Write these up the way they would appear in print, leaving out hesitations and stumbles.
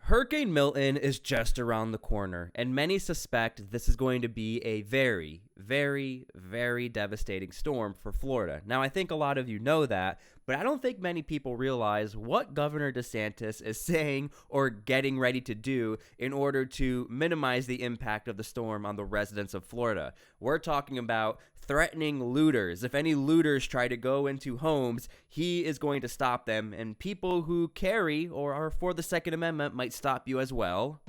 Hurricane Milton is just around the corner, and many suspect this is going to be a very, very, very devastating storm for Florida. Now, I think a lot of you know that, but I don't think many people realize what Governor DeSantis is saying or getting ready to do in order to minimize the impact of the storm on the residents of Florida. We're talking about threatening looters. If any looters try to go into homes, he is going to stop them, and people who carry or are for the Second Amendment might stop you as well.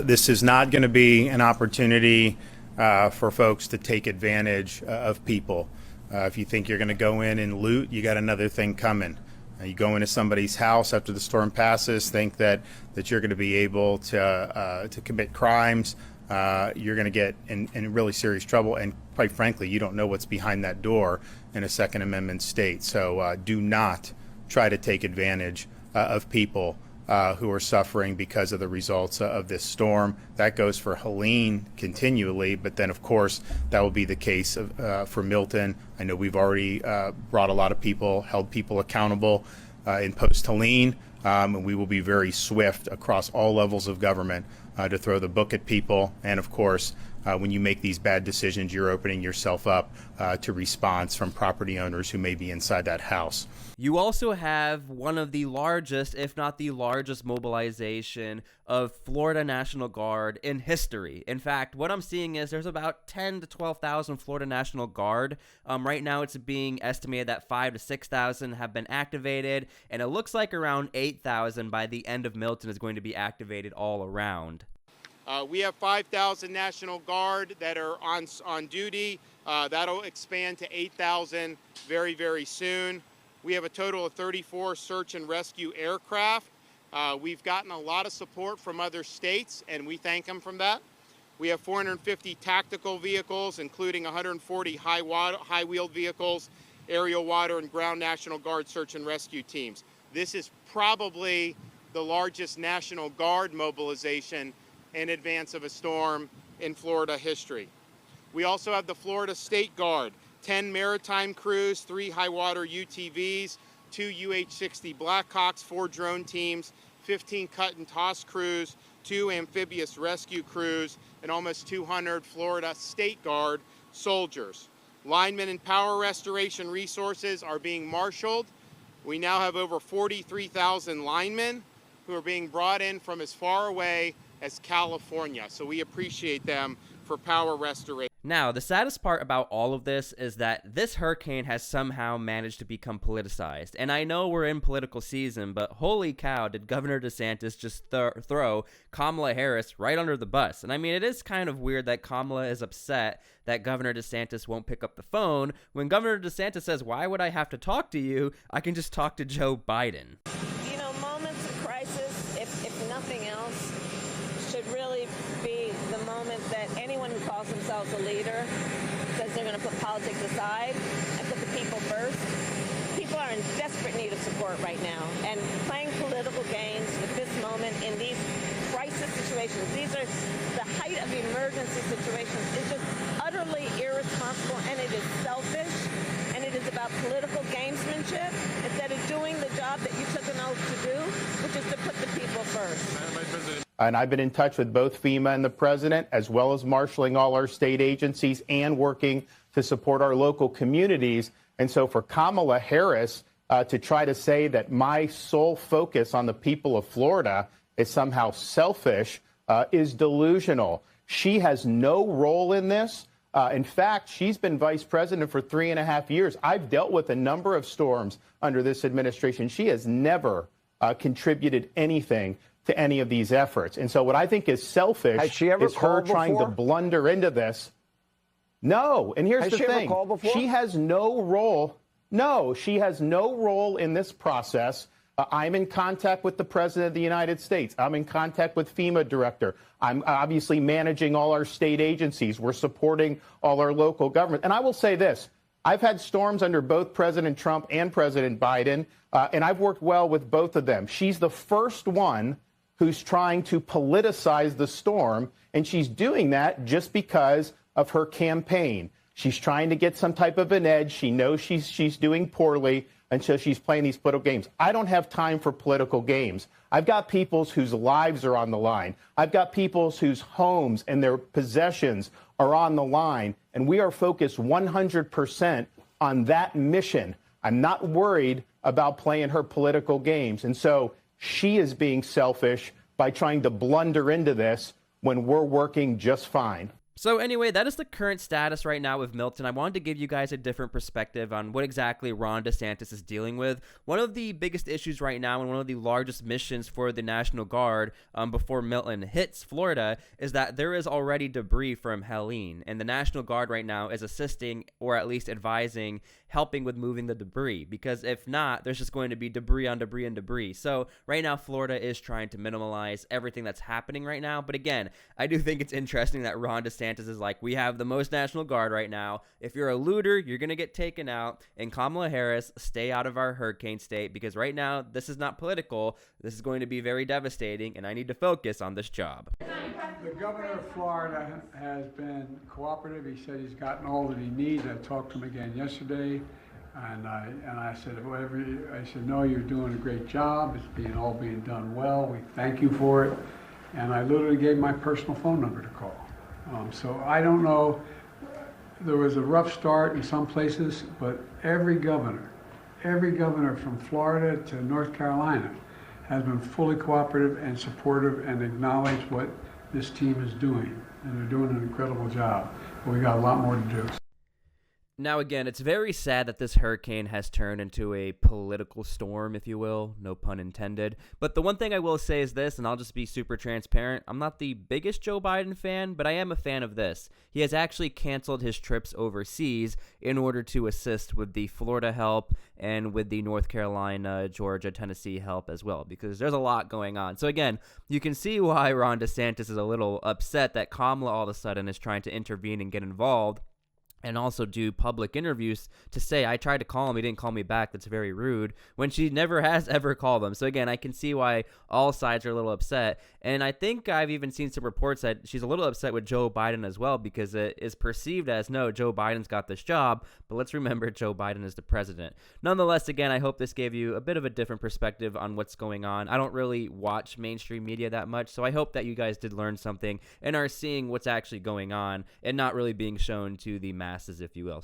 This is not going to be an opportunity for folks to take advantage of people. If you think you're going to go in and loot, you got another thing coming. You go into somebody's house after the storm passes, think that you're going to be able to commit crimes. You're going to get in really serious trouble, and quite frankly, you don't know what's behind that door in a Second Amendment state. So do not try to take advantage of people who are suffering because of the results of this storm. That goes for Helene continually, but then, of course, that will be the case for Milton. I know we've already brought a lot of people, held people accountable in post-Helene, and we will be very swift across all levels of government to throw the book at people. And, of course, when you make these bad decisions, you're opening yourself up to response from property owners who may be inside that house. You also have one of the largest, if not the largest, mobilization of Florida National Guard in history. In fact, what I'm seeing is there's about 10 to 12,000 Florida National Guard. Right now, it's being estimated that 5,000 to 6,000 have been activated, and it looks like around 8,000 by the end of Milton is going to be activated all around. We have 5,000 National Guard that are on duty. That'll expand to 8,000 very, very soon. We have a total of 34 search and rescue aircraft. We've gotten a lot of support from other states, and we thank them for that. We have 450 tactical vehicles, including 140 high-wheeled vehicles, aerial, water, and ground National Guard search and rescue teams. This is probably the largest National Guard mobilization in advance of a storm in Florida history. We also have the Florida State Guard, 10 maritime crews, 3 high-water UTVs, 2 UH-60 Blackhawks, 4 drone teams, 15 cut and toss crews, 2 amphibious rescue crews, and almost 200 Florida State Guard soldiers. Linemen and power restoration resources are being marshaled. We now have over 43,000 linemen who are being brought in from as far away as California, so we appreciate them for power restoration. Now, the saddest part about all of this is that this hurricane has somehow managed to become politicized. And I know we're in political season, but holy cow, did Governor DeSantis just throw Kamala Harris right under the bus. And I mean, it is kind of weird that Kamala is upset that Governor DeSantis won't pick up the phone when Governor DeSantis says, "Why would I have to talk to you? I can just talk to Joe Biden." You know, moments of crisis, if nothing else, should really be the moment that anyone who calls themselves a leader says they're going to put politics aside and put the people first. People are in desperate need of support right now, and playing political games with this moment in these crisis situations, these are the height of emergency situations, is just utterly irresponsible, and it is selfish, and it is about political gamesmanship instead of doing the job that you took an oath to do, which is to put the people first. And I've been in touch with both FEMA and the president, as well as marshaling all our state agencies and working to support our local communities. And so for Kamala Harris to try to say that my sole focus on the people of Florida is somehow selfish is delusional. She has no role in this. In fact, she's been vice president for 3.5 years. I've dealt with a number of storms under this administration. She has never contributed anything to any of these efforts. And so what I think is selfish is her trying to blunder into this. No. And here's the thing. She has no role. No, she has no role in this process. I'm in contact with the President of the United States. I'm in contact with FEMA director. I'm obviously managing all our state agencies. We're supporting all our local government. And I will say this. I've had storms under both President Trump and President Biden, and I've worked well with both of them. She's the first one who's trying to politicize the storm, and she's doing that just because of her campaign. She's trying to get some type of an edge. She knows she's doing poorly, And so she's playing these political games. I don't have time for political games. I've got people whose lives are on the line. I've got people whose homes and their possessions are on the line. And we are focused 100% on that mission. I'm not worried about playing her political games. And so she is being selfish by trying to blunder into this when we're working just fine. So anyway, that is the current status right now with Milton. I wanted to give you guys a different perspective on what exactly Ron DeSantis is dealing with. One of the biggest issues right now and one of the largest missions for the National Guard before Milton hits Florida is that there is already debris from Helene, and the National Guard right now is assisting or at least advising, helping with moving the debris, because if not, there's just going to be debris on debris and debris. So right now, Florida is trying to minimize everything that's happening right now. But again, I do think it's interesting that Ron DeSantis is like, we have the most National Guard right now. If you're a looter, you're going to get taken out. And Kamala Harris, stay out of our hurricane state, because right now, this is not political. This is going to be very devastating, and I need to focus on this job. The governor of Florida has been cooperative. He said he's gotten all that he needs. I talked to him again yesterday, and I said, I said, no, you're doing a great job. It's all being done well. We thank you for it. And I literally gave my personal phone number to call. So I don't know. There was a rough start in some places, but every governor from Florida to North Carolina has been fully cooperative and supportive and acknowledged what this team is doing. And they're doing an incredible job. But we got a lot more to do. Now, again, it's very sad that this hurricane has turned into a political storm, if you will, no pun intended. But the one thing I will say is this, and I'll just be super transparent. I'm not the biggest Joe Biden fan, but I am a fan of this. He has actually canceled his trips overseas in order to assist with the Florida help and with the North Carolina, Georgia, Tennessee help as well, because there's a lot going on. So again, you can see why Ron DeSantis is a little upset that Kamala all of a sudden is trying to intervene and get involved, and also do public interviews to say, I tried to call him, he didn't call me back, that's very rude, when she never has ever called him. So again, I can see why all sides are a little upset. And I think I've even seen some reports that she's a little upset with Joe Biden as well, because it is perceived as, no, Joe Biden's got this job, but let's remember Joe Biden is the president. Nonetheless, again, I hope this gave you a bit of a different perspective on what's going on. I don't really watch mainstream media that much, so I hope that you guys did learn something and are seeing what's actually going on and not really being shown to the masses, if you will.